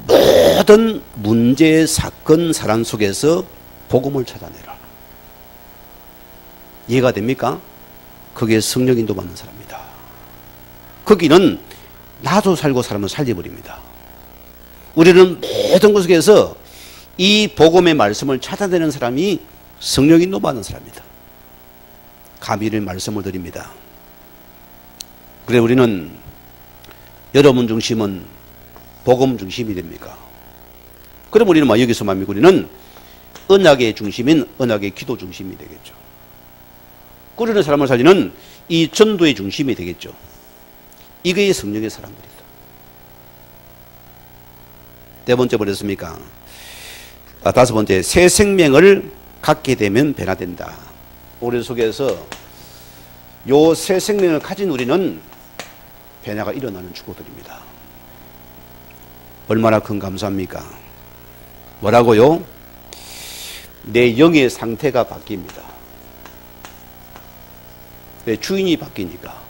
모든 문제, 사건, 사람 속에서 복음을 찾아내라. 이해가 됩니까? 그게 성령 인도 받는 사람입니다. 거기는 나도 살고 사람은 살려버립니다. 우리는 모든 것 속에서 이 복음의 말씀을 찾아내는 사람이 성령 인도받는 사람이다. 감히 이런 말씀을 드립니다. 그래 우리는 여러분 중심은 복음 중심이 됩니까? 그럼 우리는 여기서 말합니다. 우리는 언약의 중심인 언약의 기도 중심이 되겠죠. 꾸리는 사람을 살리는 이 전도의 중심이 되겠죠. 이게 성령의 사람들이다. 네 번째 뭐랬습니까? 다섯 번째, 새 생명을 갖게 되면 변화된다. 우리 속에서 요 새 생명을 가진 우리는 변화가 일어나는 축복들입니다. 얼마나 큰 감사합니까? 뭐라고요? 내 영의 상태가 바뀝니다. 내 주인이 바뀌니까.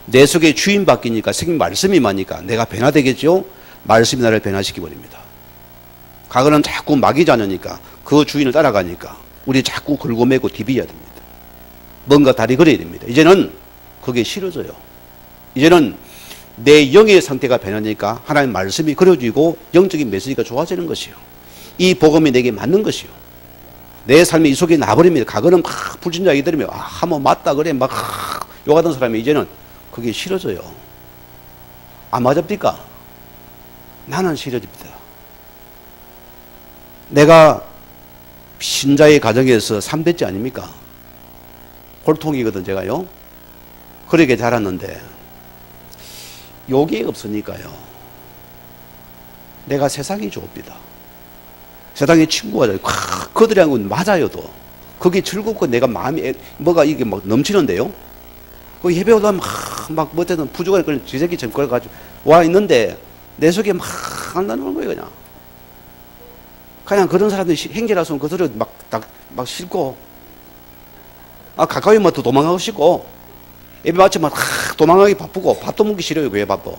내 속에 주인 바뀌니까 생명 말씀이 많으니까 내가 변화되겠죠? 말씀이 나를 변화시켜버립니다. 과거는 자꾸 마귀지 않으니까 그 주인을 따라가니까 우리 자꾸 걸고 매고 디비야 됩니다. 뭔가 다리 걸어야 됩니다. 이제는 그게 싫어져요. 이제는 내 영의 상태가 변하니까 하나님 말씀이 그려지고 영적인 메시지가 좋아지는 것이요. 이 복음이 내게 맞는 것이요. 내 삶이 이 속에 나버립니다. 과거는 막 불신자에게 들으면 한번 맞다 그래 막 욕하던 사람이 이제는 그게 싫어져요. 안 맞습니까? 나는 싫어집니다. 내가 신자의 가정에서 3대째 아닙니까? 골통이거든 제가요. 그렇게 자랐는데 욕이 없으니까요. 내가 세상이 좋습니다. 세상에 친구가 져요. 그들하고 맞아요도. 그게 즐겁고 내가 마음이 뭐가 이게 막 넘치는데요. 그 예배보다 막 뭐든 부족한 그런 지새끼 점걸 가지고 와 있는데 내 속에 막 한다는 거예요 그냥. 그냥 그런 사람들이 행제라서 그들을 막 싫고 가까이 오면 또 도망가고 싶고 예배 마치면 도망가기 바쁘고 밥도 먹기 싫어요. 왜 바빠?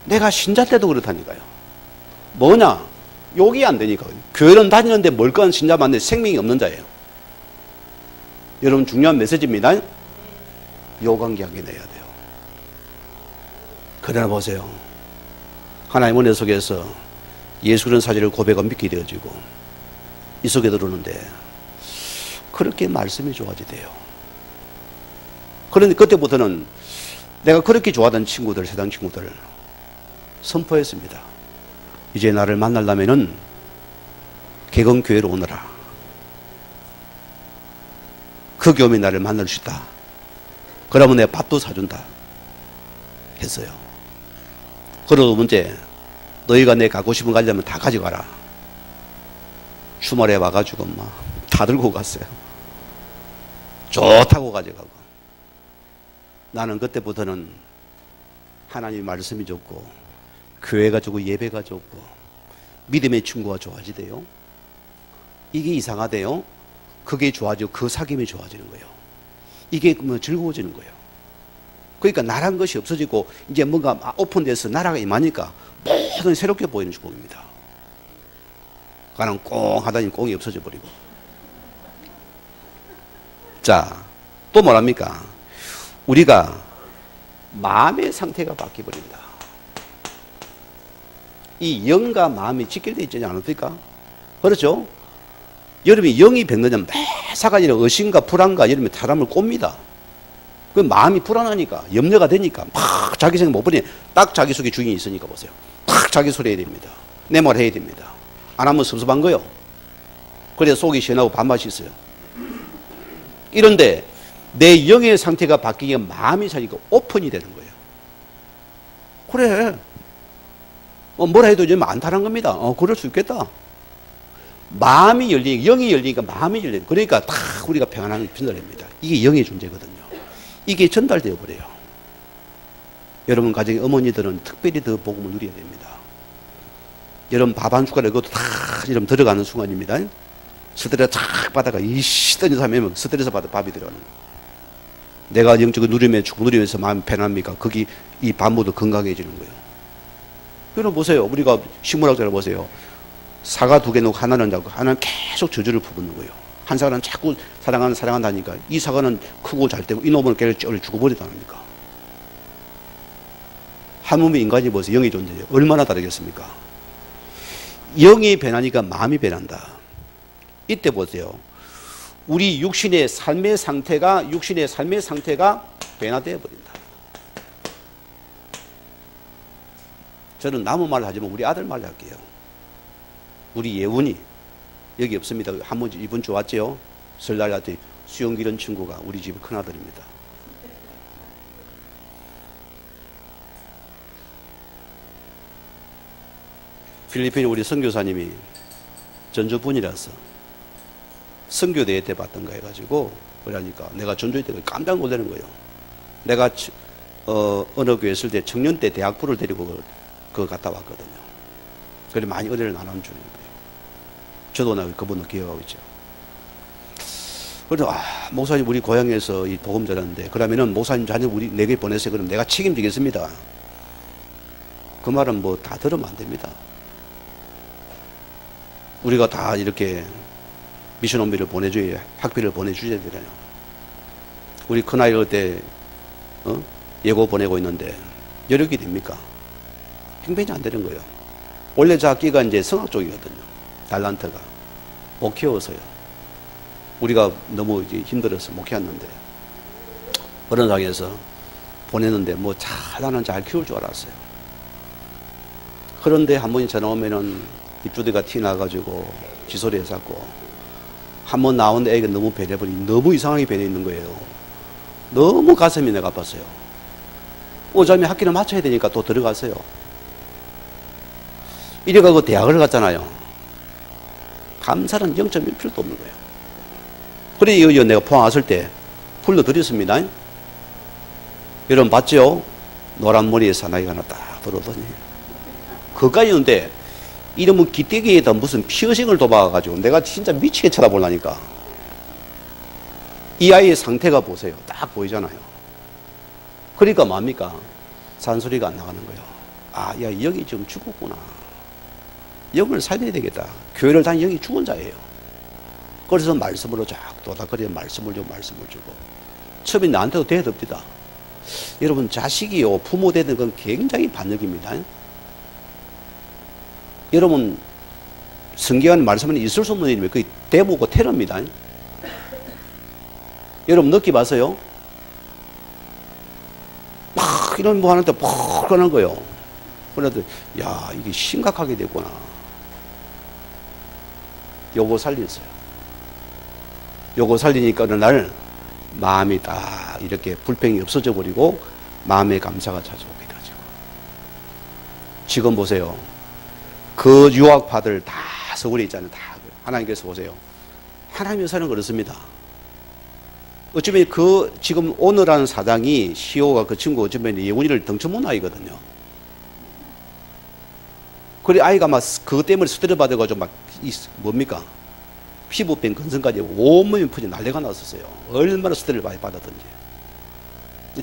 내가 신자 때도 그렇다니까요. 뭐냐? 욕이 안 되니까. 교회는 다니는데 멀건 신자 만데 생명이 없는 자예요. 여러분 중요한 메시지입니다. 요관계하게 내야 돼요. 그러나 보세요. 하나님 은혜 속에서 예수 그런 사실을 고백하고 믿게 되어지고 이 속에 들어오는데 그렇게 말씀이 좋아지대요. 그런데 그때부터는 내가 그렇게 좋아하던 친구들, 세상 친구들 선포했습니다. 이제 나를 만나려면은 개건교회로 오너라. 그 교회에 나를 만날 수 있다. 그러면 내가 밥도 사준다. 했어요. 그러고 문제 너희가 내 가고 싶은 거 가려면 다 가져가라. 주말에 와가지고 막 다 들고 갔어요. 좋다고 가져가고. 나는 그때부터는 하나님의 말씀이 좋고 교회가 좋고 예배가 좋고 믿음의 친구가 좋아지대요. 이게 이상하대요. 그게 좋아지고 그 사귐이 좋아지는 거예요. 이게 뭐 즐거워지는 거예요. 그러니까 나란 것이 없어지고 이제 뭔가 오픈돼서 나라가 임하니까 모든 새롭게 보이는 축복입니다. 가는 꽁 하다니 꽁이 없어져 버리고. 자, 또 뭐랍니까? 우리가 마음의 상태가 바뀌어버립니다. 이 영과 마음이 직결되어 있지 않습니까? 그렇죠? 여러분이 영이 병드냐면 매사가 아니라 의심과 불안과 여러분이 사람을 꼽니다. 그 마음이 불안하니까 염려가 되니까 막 자기 생각 못 버리니 딱 자기 속에 주인이 있으니까 보세요. 딱 자기 소리 해야 됩니다. 내 말 해야 됩니다. 안 하면 섭섭한 거요. 그래서 속이 시원하고 밥맛이 있어요. 이런데 내 영의 상태가 바뀌게 마음이 사니까 오픈이 되는 거예요. 그래. 뭐라 해도 이제 많다는 겁니다. 그럴 수 있겠다. 마음이 열리니까, 영이 열리니까 마음이 열리니까. 그러니까 다 우리가 평안함을 전달합니다. 이게 영의 존재거든요. 이게 전달되어 버려요. 여러분 가정의 어머니들은 특별히 더 복음을 누려야 됩니다. 여러분 밥 한 숟가락 이것도 다 여러분 들어가는 순간입니다. 스트레스 탁 받아가 이씨 던져 사면 스트레스 받아 밥이 들어가는 거예요. 내가 영적으로 누리면서 마음이 편합니까? 거기 이 밥모두 건강해지는 거예요. 여러분 보세요. 우리가 식물학자를 보세요. 사과 2개 놓고 하나는 잡고 하나는 계속 저주를 퍼붓는 거예요. 한 사과는 자꾸 사랑한다니까 이 사과는 크고 잘 되고 이놈은 걔를 죽어버리다니까. 하물며 인간이 벌써 영의 존재예요. 얼마나 다르겠습니까? 영이 변하니까 마음이 변한다. 이때 보세요. 우리 육신의 삶의 상태가 변화되어 버린다. 저는 남의 말을 하지만 우리 아들 말을 할게요. 우리 예훈이 여기 없습니다. 한번 이번 주 왔죠? 설날 같은 수영 기른 친구가 우리 집 큰아들입니다. 필리핀 우리 선교사님이 전주분이라서 선교대회 때 봤던가 해가지고 그러니까 내가 전주에 때 깜짝 놀라는 거예요. 내가 어느 교회 있을 때 청년 때 대학부를 데리고 그거 갔다 왔거든요. 그래 많이 은혜를 나눈 중인 거예요. 저도 나 그분을 기억하고 있죠. 그래서 목사님 우리 고향에서 이 복음 전하는데 그러면은 목사님 자녀 우리 내게 보내세요. 그럼 내가 책임지겠습니다. 그 말은 뭐 다 들으면 안 됩니다. 우리가 다 이렇게 미션홈비를 보내줘야 학비를 보내주셔야 되잖아요. 우리 큰아이 그때 예고 보내고 있는데 여력이 됩니까? 형편이 안 되는 거예요. 원래 저 학기가 이제 성악 쪽이거든요. 달란트가 못 키워서요. 우리가 너무 이제 힘들어서 못 키웠는데 어느 장에서 보냈는데 뭐 잘나는 잘 키울 줄 알았어요. 그런데 한 번이 전화 오면은 입주대가 티 나가지고 지소리 했었고 한 번 나온 애가 너무 너무 이상하게 변해 있는 거예요. 너무 가슴이 내가 아팠어요. 오자면 학기를 마쳐야 되니까 또 들어갔어요. 이래가고 대학을 갔잖아요. 감사는 0.1%도 없는 거예요. 그래 이거 내가 포항 왔을 때 불러드렸습니다. 여러분 봤죠? 노란 머리에 사나이가 하나 딱 들어오더니 그까지 있는데 이러면 기대기에다 무슨 피어싱을 도박해가지고 내가 진짜 미치게 쳐다보려니까 이 아이의 상태가 보세요. 딱 보이잖아요. 그러니까 뭡니까? 잔소리가 안 나가는 거예요. 아, 야, 여기 지금 죽었구나. 영을 살려야 되겠다. 교회를 다니는 영이 죽은 자예요. 그래서 말씀으로 자꾸 도닥거리며 말씀을 주고 처음에 나한테도 대답합니다. 여러분 자식이요 부모 되는 건 굉장히 반역입니다. 여러분 성경의 말씀은 있을 수 없는 일이면 그게 대보고 테러입니다. 여러분 느끼 봤어요? 막 이런 뭐 하는데 막 그러는 거예요. 그래도 야 이게 심각하게 됐구나. 요거 살렸어요. 요거 살리니까 어느 날 마음이 딱 이렇게 불평이 없어져 버리고 마음의 감사가 찾아오게 되죠. 지금 보세요. 그 유학파들 다 서울에 있잖아요. 다 하나님께서 보세요. 하나님의 사는 그렇습니다. 어쩌면 그 지금 오늘하는 사장이 CEO가 그 친구 어쩌면 예원이를 덩쳐본 아이거든요. 그래 아이가 막 그것 때문에 스트레스 받아가지고 막 뭡니까? 피부병 근성까지 온몸이 퍼지 난리가 났었어요. 얼마나 스트레스를 많이 받았던지.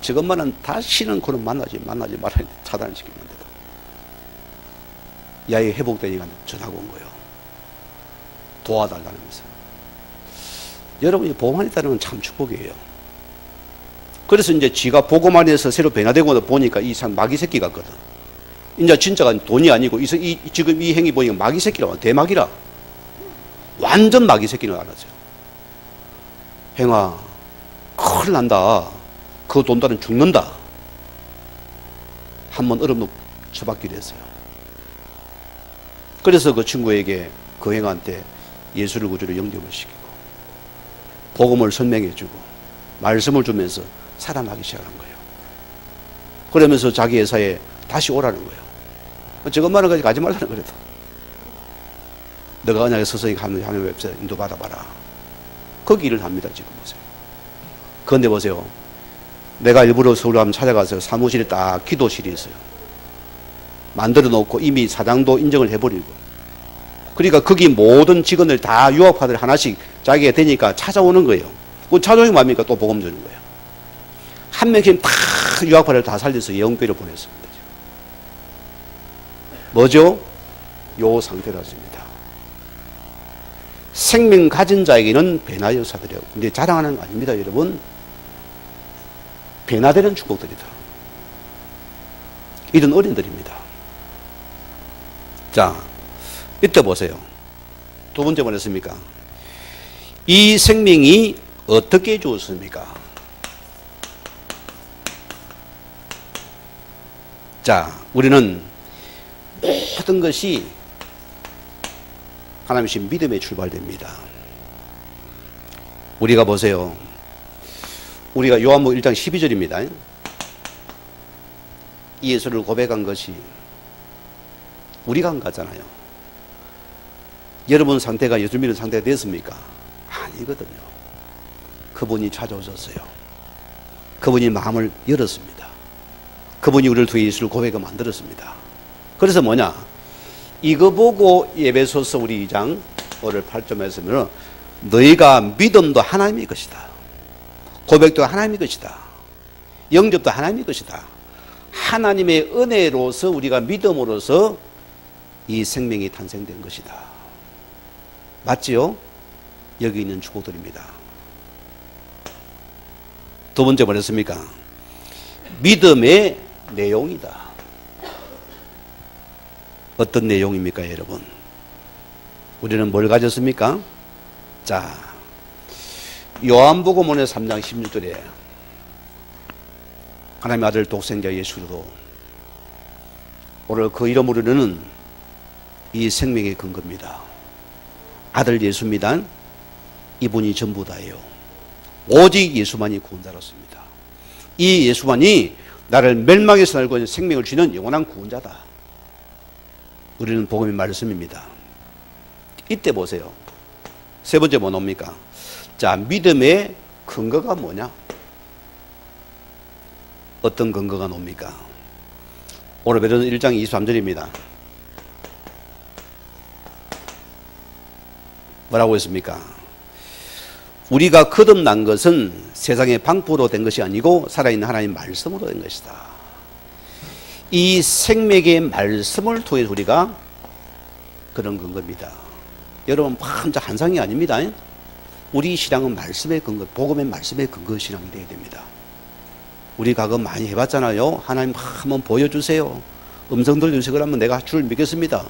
저것만은 다시는 그런 만나지 말아야 차단시키는데도. 이 아이 회복되니까 전화가 온 거예요. 도와달라면서. 여러분이 복음 안에 있다는 건 참 축복이에요. 그래서 이제 지가 복음 안에서 새로 변화되고 보니까 이 참 마귀 새끼 같거든. 이제 진짜가 돈이 아니고 지금 이 행위 보니까 마귀 새끼라 대마귀라. 완전 마귀 새끼는 알았어요. 행아, 큰일 난다. 그거 돈 따르면 죽는다. 한번 얼음 쳐박기로 했어요. 그래서 그 친구에게 그 행한테 예수를 구주로 영접을 시키고 복음을 설명해주고 말씀을 주면서 살아나기 시작한 거예요. 그러면서 자기 회사에 다시 오라는 거예요. 저것만은 가지고 가지 말라는 거래도. 너가 언약에 서서히 하는 웹사이트 인도받아봐라. 거기 일을 합니다. 지금 보세요. 그런데 보세요. 내가 일부러 서울 한번 찾아가서 사무실에 딱 기도실이 있어요. 만들어 놓고 이미 사장도 인정을 해버리고. 그러니까 거기 모든 직원을 다 유학파들 하나씩 자기가 되니까 찾아오는 거예요. 그 찾아오면 뭡니까? 또 복음 주는 거예요. 한 명씩 다 유학파를 다 살려서 예언교회로 보냈습니다. 뭐죠? 요 상태라습니다. 생명 가진 자에게는 변화 역사들이에요. 근데 자랑하는 거 아닙니다, 여러분. 변화되는 축복들이다. 이런 어린들입니다. 자, 이때 보세요. 두 번째 뭐랬습니까? 이 생명이 어떻게 주었습니까? 자, 우리는 모든 것이 하나님의 믿음에 출발됩니다. 우리가 보세요. 우리가 요한복음 1장 12절입니다. 예수를 고백한 것이 우리가 한 거잖아요. 여러분 상태가 예수 믿는 상태가 됐습니까? 아니거든요. 그분이 찾아오셨어요. 그분이 마음을 열었습니다. 그분이 우리를 통해 예수를 고백하게 만들었습니다. 그래서 뭐냐? 이거 보고 에베소서 우리 2장 5절 8절에서는 너희가 믿음도 하나님의 것이다. 고백도 하나님의 것이다. 영접도 하나님의 것이다. 하나님의 은혜로서 우리가 믿음으로서 이 생명이 탄생된 것이다. 맞지요? 여기 있는 주고들입니다. 두 번째 뭐랬습니까? 믿음의 내용이다. 어떤 내용입니까, 여러분? 우리는 뭘 가졌습니까? 자, 요한복음 3장 16절에 하나님의 아들 독생자 예수로 오늘 그 이름으로는 이 생명의 근거입니다. 아들 예수입니다. 이분이 전부 다예요. 오직 예수만이 구원자로습니다. 이 예수만이 나를 멸망에서 알고 있는 생명을 주는 영원한 구원자다. 우리는 복음의 말씀입니다. 이때 보세요. 세 번째 뭐 놉니까? 자, 믿음의 근거가 뭐냐? 어떤 근거가 놉니까? 오늘 베드로 1장 23절입니다. 뭐라고 했습니까? 우리가 거듭난 것은 세상의 방포로 된 것이 아니고 살아있는 하나님의 말씀으로 된 것이다. 이 생명의 말씀을 통해서 우리가 그런 근거입니다. 여러분, 진짜 한상이 아닙니다. 우리 신앙은 말씀의 근거, 복음의 말씀의 근거 신앙이 되어야 됩니다. 우리 과거 많이 해봤잖아요. 하나님 한번 보여주세요. 음성 들려주세요. 그러면 내가 주를 믿겠습니다.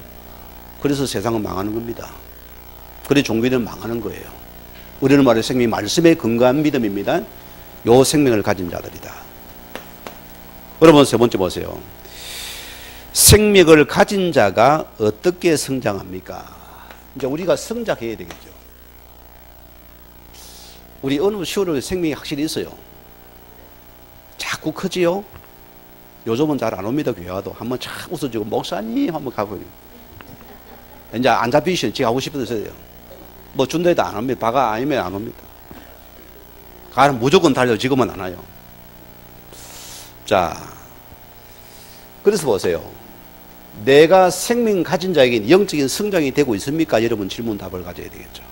그래서 세상은 망하는 겁니다. 그래 종교는 망하는 거예요. 우리는 말해 생명이 말씀에 근거한 믿음입니다. 요 생명을 가진 자들이다. 여러분, 세 번째 보세요. 생명을 가진 자가 어떻게 성장합니까? 이제 우리가 성장해야 되겠죠. 우리 어느 시월에 생명이 확실히 있어요. 자꾸 크지요? 요즘은 잘 안 옵니다. 교회 와도 한번 착 웃어주고 목사님 한번 가보요. 이제 안 잡히시면 지가 하고 싶어서 돼요. 뭐 준다 해도 안 옵니다. 바가 아니면 안 옵니다. 가는 무조건 달려. 지금은 안 와요. 자, 그래서 보세요. 내가 생명 가진 자에게 영적인 성장이 되고 있습니까? 여러분 질문 답을 가져야 되겠죠.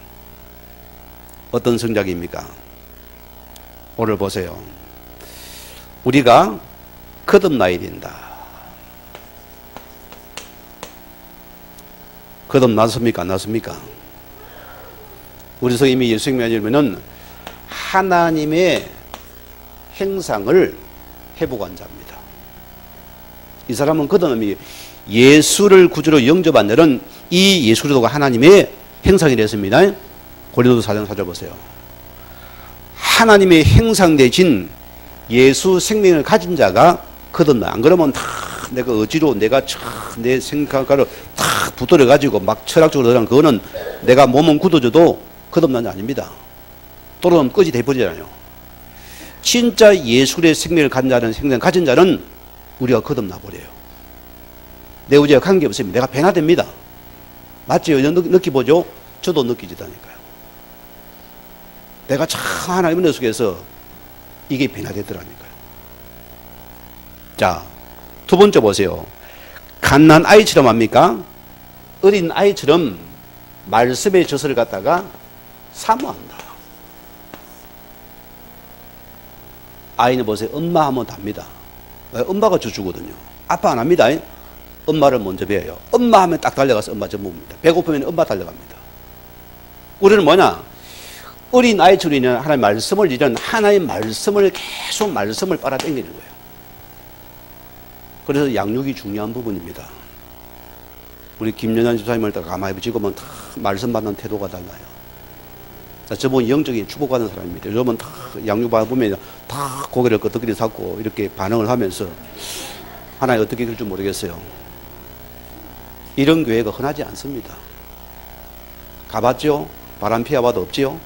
어떤 성장입니까? 오늘 보세요. 우리가 거듭나야 된다. 거듭났습니까? 안 났습니까? 우리 성님이 예수님이 아니면은 하나님의 행상을 회복한 자입니다. 이 사람은 거듭남이 예수를 구주로 영접한 자는 이 예수로가 하나님의 행상이 됐습니다. 고린도서 4장 4절 보세요. 하나님의 행상되신 예수 생명을 가진 자가 거듭나. 안 그러면 다 내가 어지로 내가 내 생각으로 다 붙들어 가지고 막 철학적으로 들어간 그거는 내가 몸은 굳어져도 거듭난 자 아닙니다. 또는 끝이 돼버리잖아요. 진짜 예수의 생명을 가진 자는 생명 가진 자는 우리가 거듭나 버려요. 내 우지와 관계없으면 내가 변화됩니다. 맞지요? 느끼보죠? 저도 느끼지다니까요. 내가 참 하나님의 은혜 속에서 이게 변화되더라니까요. 자, 두 번째 보세요. 갓난 아이처럼 합니까? 어린 아이처럼 말씀의 젖을 갖다가 사모한다. 아이는 보세요. 엄마 하면 답니다. 엄마가 젖주거든요. 아빠 안 합니다. 엄마를 먼저 배워요. 엄마 하면 딱 달려가서 엄마 전부입니다. 배고프면 엄마 달려갑니다. 우리는 뭐냐? 어린 아이처럼 하나님의 말씀을 잃은 하나의 말씀을 계속 말씀을 빨아당기는 거예요. 그래서 양육이 중요한 부분입니다. 우리 김연한 집사님을 딱 가만히 지금은 다 말씀 받는 태도가 달라요. 자, 저분이 영적인 축복받는 사람입니다. 여러분 다 양육받으면 다 고개를 끄덕거리 잡고 이렇게 반응을 하면서 하나님 어떻게 될 줄 모르겠어요. 이런 교회가 흔하지 않습니다. 가봤죠? 바람 피워봐도 없지요?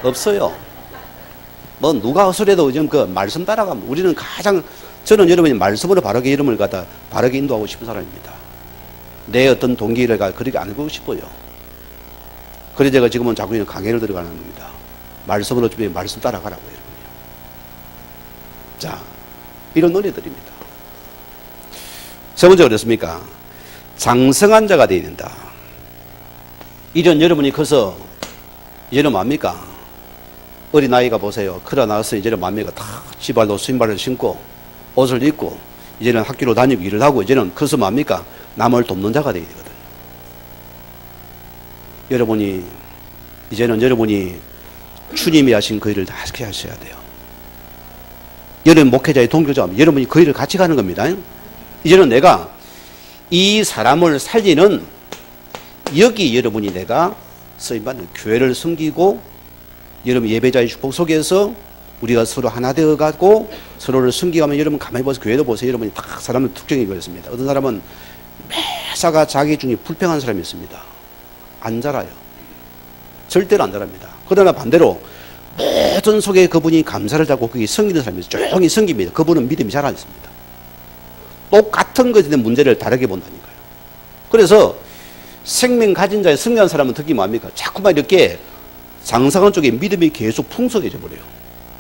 없어요. 뭐 누가 허술해도 지금 그 말씀 따라가면 우리는 가장 저는 여러분이 말씀으로 바르게 이름을 갖다 바르게 인도하고 싶은 사람입니다. 내 어떤 동기를 그렇게 알고 싶어요. 그래서 제가 지금은 자꾸 강의를 들어가는 겁니다. 말씀으로 주변에 말씀 따라가라고 여러분요. 자, 이런 논리들입니다. 세 번째 어떻습니까? 장성한 자가 되어야 된다. 이런 여러분이 커서 이제는 뭡니까? 어린아이가 보세요. 크다 나서 이제는 뭡니까? 다 지발로 신발을 신고 옷을 입고 이제는 학교로 다니고 일을 하고 이제는 커서 뭡니까? 남을 돕는 자가 되어야 되거든요. 여러분이 이제는 여러분이 주님이 하신 그 일을 다 하셔야 돼요. 여러분 목회자의 동교자 여러분이 그 일을 같이 가는 겁니다. 이제는 내가 이 사람을 살리는 여기 여러분이 내가 쓰임받는 교회를 섬기고 여러분 예배자의 축복 속에서 우리가 서로 하나 되어가고 서로를 섬기가면 여러분 가만히 보세요. 교회도 보세요. 여러분이 다 사람의 특징이 그렇습니다. 어떤 사람은 매사가 자기 중에 불평한 사람이 있습니다. 안 자라요. 절대로 안 자랍니다. 그러나 반대로 모든 속에 그분이 감사를 잡고 거기 섬기는 사람이 조용히 섬깁니다. 그분은 믿음이 잘 안 있습니다. 똑같은 것에 대한 문제를 다르게 본다니까요. 그래서 생명 가진 자의 승리한 사람은 특히 뭡니까? 자꾸만 이렇게 장성한 쪽에 믿음이 계속 풍성해져 버려요.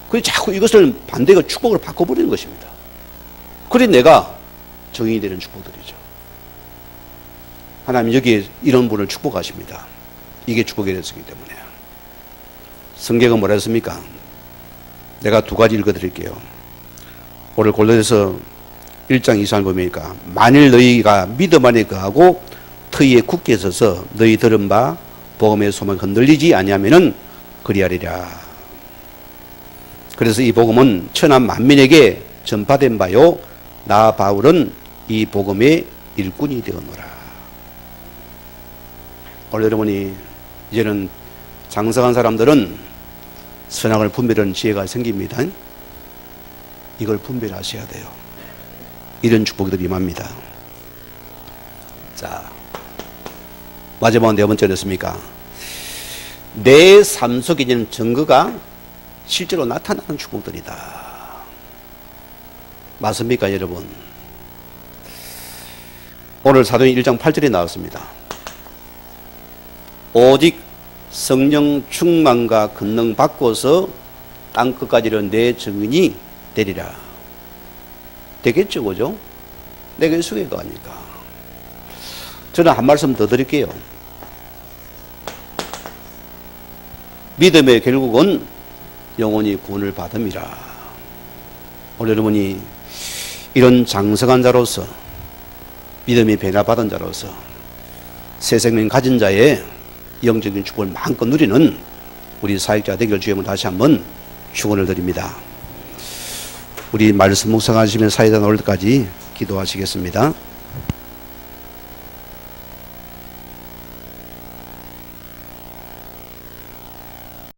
그래서 자꾸 이것을 반대가 축복을 바꿔버리는 것입니다. 그래 내가 정인이 되는 축복들이죠. 하나님 여기에 이런 분을 축복하십니다. 이게 축복이 됐기 때문에. 성경은 뭐라 했습니까? 내가 두 가지 읽어드릴게요. 오늘 골로새서 1장 2절 보니까 만일 너희가 믿음 안에 거하고 터위에 굳게 서서 너희 들은 바 복음의 소망 흔들리지 아니하면은 그리하리라. 그래서 이 복음은 천하 만민에게 전파된 바요 나 바울은 이 복음의 일꾼이 되었노라. 오늘 여러분이 이제는 장성한 사람들은 선악을 분별하는 지혜가 생깁니다. 이걸 분별하셔야 돼요. 이런 축복들이 임합니다. 자, 마지막 네 번째는 습니까? 내 삶 속에 있는 증거가 실제로 나타나는 축복들이다. 맞습니까, 여러분? 오늘 사도행 1장 8절에 나왔습니다. 오직 성령 충만과 권능 받고서 땅끝까지는 내 증인이 되리라. 되겠죠, 그죠? 내게 수혜가 아닐까. 저는 한 말씀 더 드릴게요. 믿음의 결국은 영원히 구원을 받음이라. 오늘 여러분이 이런 장성한 자로서 믿음이 변화받은 자로서 새 생명 가진 자의 영적인 축복을 마음껏 누리는 우리 사역자 되길 주님을 다시 한번 축원을 드립니다. 우리 말씀 묵상하시면 사회자 나올 때까지 기도하시겠습니다.